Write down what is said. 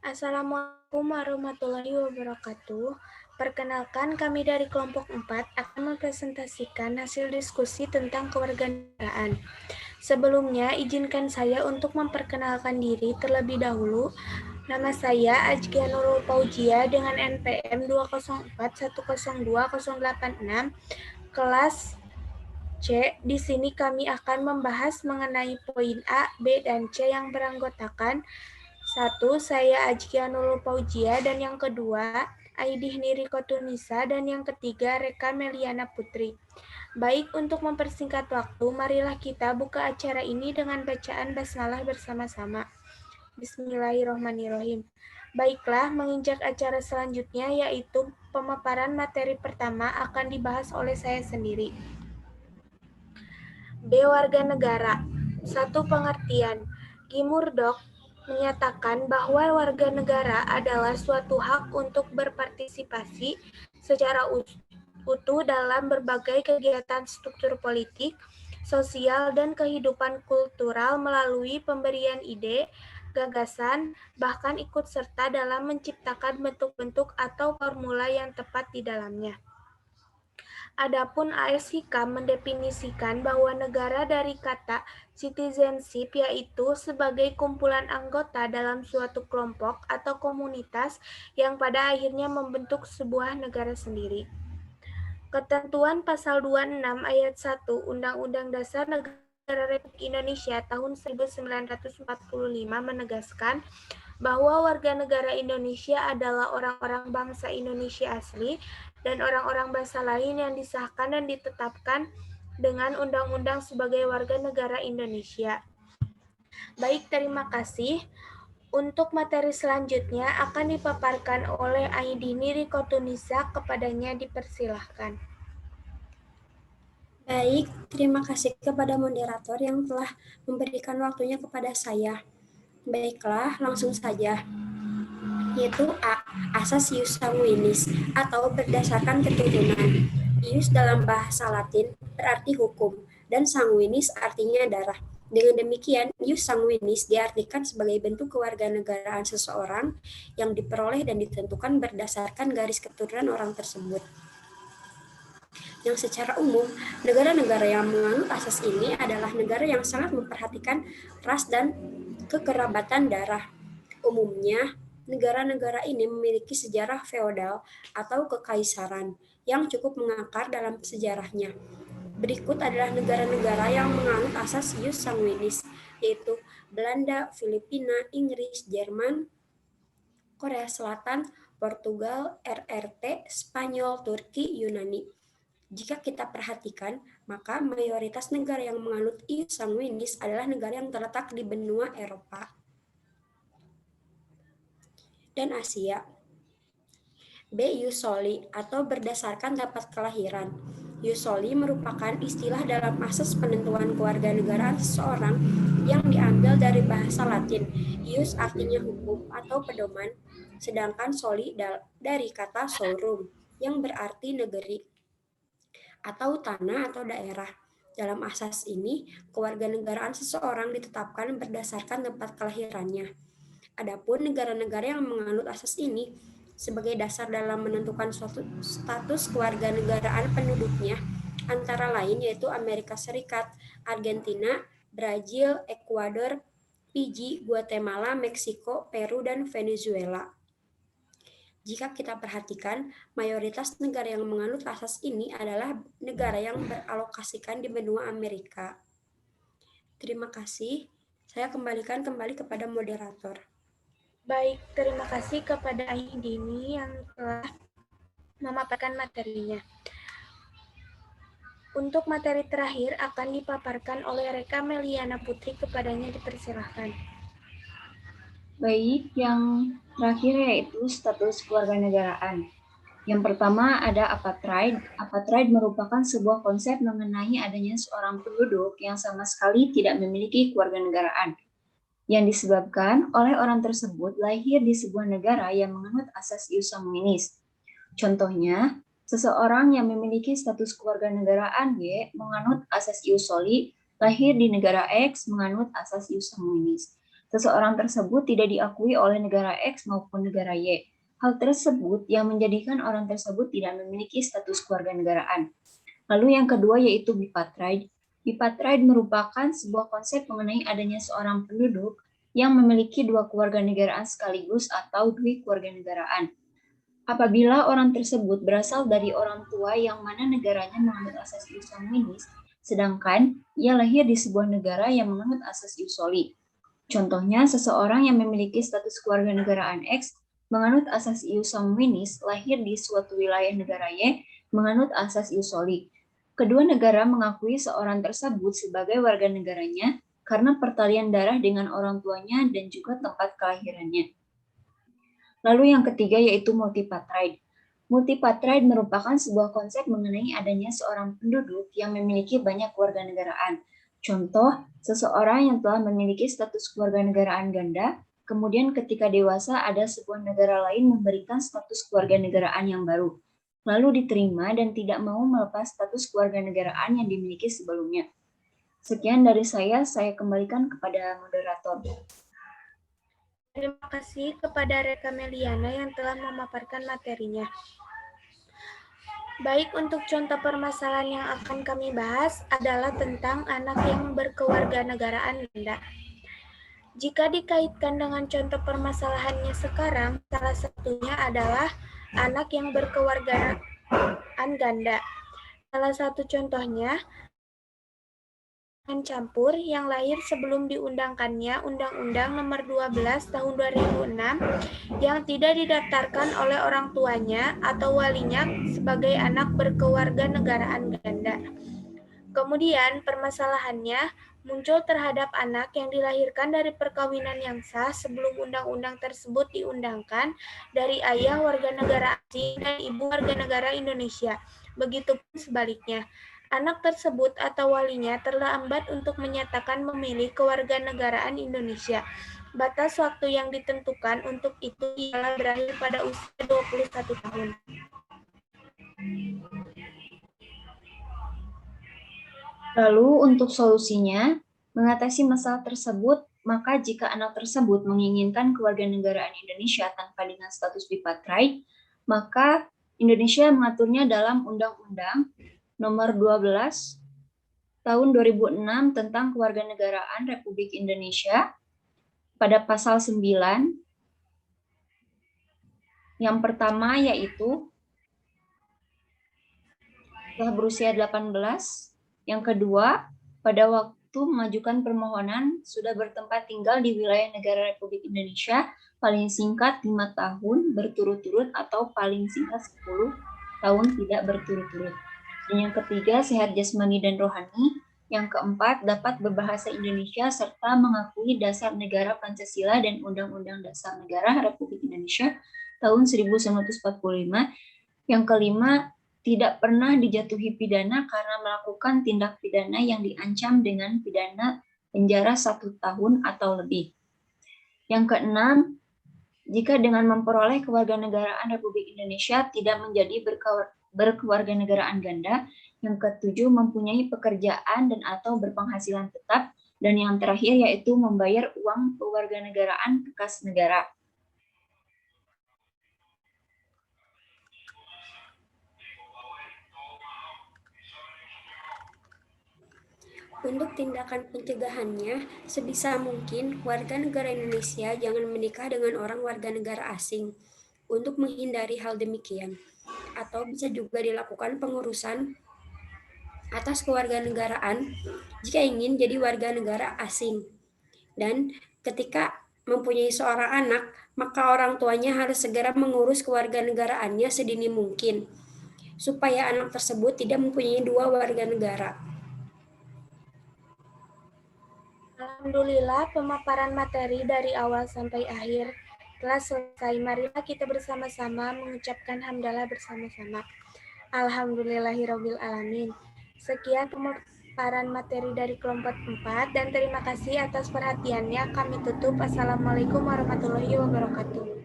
Assalamualaikum warahmatullahi wabarakatuh. Perkenalkan, kami dari kelompok 4 akan mempresentasikan hasil diskusi tentang kewarganegaraan. Sebelumnya, izinkan saya untuk memperkenalkan diri terlebih dahulu. Nama saya Ajkia Nurul Fauzia dengan NPM 204102086 kelas C. Di sini kami akan membahas mengenai poin A, B, dan C yang beranggotakan satu, saya Ajkia Nurul Fauzia, dan yang kedua, Aidih Niri Kotunisa, dan yang ketiga, Reka Meliana Putri. Baik, untuk mempersingkat waktu, marilah kita buka acara ini dengan bacaan basmalah bersama-sama. Bismillahirrahmanirrahim. Baiklah, menginjak acara selanjutnya, yaitu pemaparan materi pertama akan dibahas oleh saya sendiri. B. Warga negara. Satu pengertian. Guy Murdoch menyatakan bahwa warga negara adalah suatu hak untuk berpartisipasi secara utuh dalam berbagai kegiatan struktur politik, sosial, dan kehidupan kultural melalui pemberian ide, gagasan, bahkan ikut serta dalam menciptakan bentuk-bentuk atau formula yang tepat di dalamnya. Adapun A.S. Hikam mendefinisikan bahwa negara dari kata citizenship yaitu sebagai kumpulan anggota dalam suatu kelompok atau komunitas yang pada akhirnya membentuk sebuah negara sendiri. Ketentuan Pasal 26 Ayat 1 Undang-Undang Dasar Negara Republik Indonesia tahun 1945 menegaskan bahwa warga negara Indonesia adalah orang-orang bangsa Indonesia asli dan orang-orang bangsa lain yang disahkan dan ditetapkan dengan undang-undang sebagai warga negara Indonesia. Baik, terima kasih. Untuk materi selanjutnya akan dipaparkan oleh Aidih Niri Kotunisa, kepadanya dipersilahkan. Baik, terima kasih kepada moderator yang telah memberikan waktunya kepada saya. Baiklah, langsung saja. Yaitu A. Asas ius sanguinis atau berdasarkan keturunan. Ius dalam bahasa Latin berarti hukum dan sanguinis artinya darah. Dengan demikian, ius sanguinis diartikan sebagai bentuk kewarganegaraan seseorang yang diperoleh dan ditentukan berdasarkan garis keturunan orang tersebut. Yang secara umum, negara-negara yang menganut asas ini adalah negara yang sangat memperhatikan ras dan kekerabatan darah. Umumnya, negara-negara ini memiliki sejarah feodal atau kekaisaran yang cukup mengakar dalam sejarahnya. Berikut adalah negara-negara yang menganut asas ius sanguinis, yaitu Belanda, Filipina, Inggris, Jerman, Korea Selatan, Portugal, RRT, Spanyol, Turki, Yunani. Jika kita perhatikan, maka mayoritas negara yang menganut ius sanguinis adalah negara yang terletak di benua Eropa dan Asia. B. Ius soli atau berdasarkan dapat kelahiran. Ius soli merupakan istilah dalam asas penentuan kewarganegaraan seseorang yang diambil dari bahasa Latin. Ius artinya hukum atau pedoman, sedangkan soli dari kata solrum yang berarti negeri atau tanah atau daerah. Dalam asas ini, kewarganegaraan seseorang ditetapkan berdasarkan tempat kelahirannya. Adapun negara-negara yang menganut asas ini sebagai dasar dalam menentukan suatu status kewarganegaraan penduduknya, antara lain yaitu Amerika Serikat, Argentina, Brazil, Ekuador, Fiji, Guatemala, Meksiko, Peru, dan Venezuela. Jika kita perhatikan, mayoritas negara yang menganut asas ini adalah negara yang beralokasikan di benua Amerika. Terima kasih. Saya kembalikan kepada moderator. Baik, terima kasih kepada Aidini yang telah memaparkan materinya. Untuk materi terakhir akan dipaparkan oleh Reka Meliana Putri, kepadanya dipersilahkan. Baik, yang terakhir yaitu status kewarganegaraan. Yang pertama ada apartheid. Apartheid merupakan sebuah konsep mengenai adanya seorang penduduk yang sama sekali tidak memiliki kewarganegaraan, yang disebabkan oleh orang tersebut lahir di sebuah negara yang menganut asas ius sanguinis. Contohnya, seseorang yang memiliki status kewarganegaraan Y menganut asas ius soli, lahir di negara X menganut asas ius sanguinis. Seseorang tersebut tidak diakui oleh negara X maupun negara Y. Hal tersebut yang menjadikan orang tersebut tidak memiliki status kewarganegaraan. Lalu yang kedua yaitu bipartite. Bipartite merupakan sebuah konsep mengenai adanya seorang penduduk yang memiliki dua kewarganegaraan sekaligus atau dwikewarganegaraan. Apabila orang tersebut berasal dari orang tua yang mana negaranya menganut asas ius sanguinis, sedangkan ia lahir di sebuah negara yang menganut asas ius soli. Contohnya, seseorang yang memiliki status kewarganegaraan X menganut asas ius sanguinis lahir di suatu wilayah negara Y menganut asas ius soli. Kedua negara mengakui seorang tersebut sebagai warga negaranya karena pertalian darah dengan orang tuanya dan juga tempat kelahirannya. Lalu yang ketiga yaitu multipartite. Multipartite merupakan sebuah konsep mengenai adanya seorang penduduk yang memiliki banyak kewarganegaraan. Contoh, seseorang yang telah memiliki status kewarganegaraan ganda, kemudian ketika dewasa ada sebuah negara lain memberikan status kewarganegaraan yang baru, lalu diterima dan tidak mau melepas status kewarganegaraan yang dimiliki sebelumnya. Sekian dari saya kembalikan kepada moderator. Terima kasih kepada Reka Meliana yang telah memaparkan materinya. Baik, untuk contoh permasalahan yang akan kami bahas adalah tentang anak yang berkewarganegaraan ganda. Jika dikaitkan dengan contoh permasalahannya sekarang, salah satunya adalah anak yang berkewarganegaraan ganda. Salah satu contohnya campur yang lahir sebelum diundangkannya Undang-Undang Nomor 12 Tahun 2006 yang tidak didaftarkan oleh orang tuanya atau walinya sebagai anak berkewarganegaraan ganda. Kemudian permasalahannya muncul terhadap anak yang dilahirkan dari perkawinan yang sah sebelum undang-undang tersebut diundangkan dari ayah warga negara asing dan ibu warga negara Indonesia. Begitupun sebaliknya. Anak tersebut atau walinya terlambat untuk menyatakan memilih kewarganegaraan Indonesia. Batas waktu yang ditentukan untuk itu ialah berakhir pada usia 21 tahun. Lalu untuk solusinya, mengatasi masalah tersebut, maka jika anak tersebut menginginkan kewarganegaraan Indonesia tanpa dengan status bipartite, maka Indonesia mengaturnya dalam Undang-Undang Nomor 12 Tahun 2006 tentang Kewarganegaraan Republik Indonesia pada pasal 9. Yang pertama yaitu telah berusia 18. Yang kedua, pada waktu mengajukan permohonan sudah bertempat tinggal di wilayah negara Republik Indonesia paling singkat 5 tahun berturut-turut atau paling singkat 10 tahun tidak berturut-turut. Dan yang ketiga, sehat jasmani dan rohani. Yang keempat, dapat berbahasa Indonesia serta mengakui dasar negara Pancasila dan Undang-Undang Dasar Negara Republik Indonesia tahun 1945. Yang kelima, tidak pernah dijatuhi pidana karena melakukan tindak pidana yang diancam dengan pidana penjara 1 tahun atau lebih. Yang keenam, jika dengan memperoleh kewarganegaraan Republik Indonesia tidak menjadi berkewarganegaraan ganda. Yang ketujuh, mempunyai pekerjaan dan atau berpenghasilan tetap. Dan yang terakhir yaitu membayar uang kewarganegaraan ke kas negara. Untuk tindakan pencegahannya, sebisa mungkin warga negara Indonesia jangan menikah dengan orang warga negara asing untuk menghindari hal demikian. Atau bisa juga dilakukan pengurusan atas kewarganegaraan jika ingin jadi warga negara asing. Dan ketika mempunyai seorang anak, maka orang tuanya harus segera mengurus kewarganegaraannya sedini mungkin, supaya anak tersebut tidak mempunyai dua warga negara. Alhamdulillah, pemaparan materi dari awal sampai akhir telah selesai. Marilah kita bersama-sama mengucapkan hamdalah bersama-sama. Alhamdulillahirabbil alamin. Sekian pemaparan materi dari kelompok 4 dan terima kasih atas perhatiannya. Kami tutup. Assalamualaikum warahmatullahi wabarakatuh.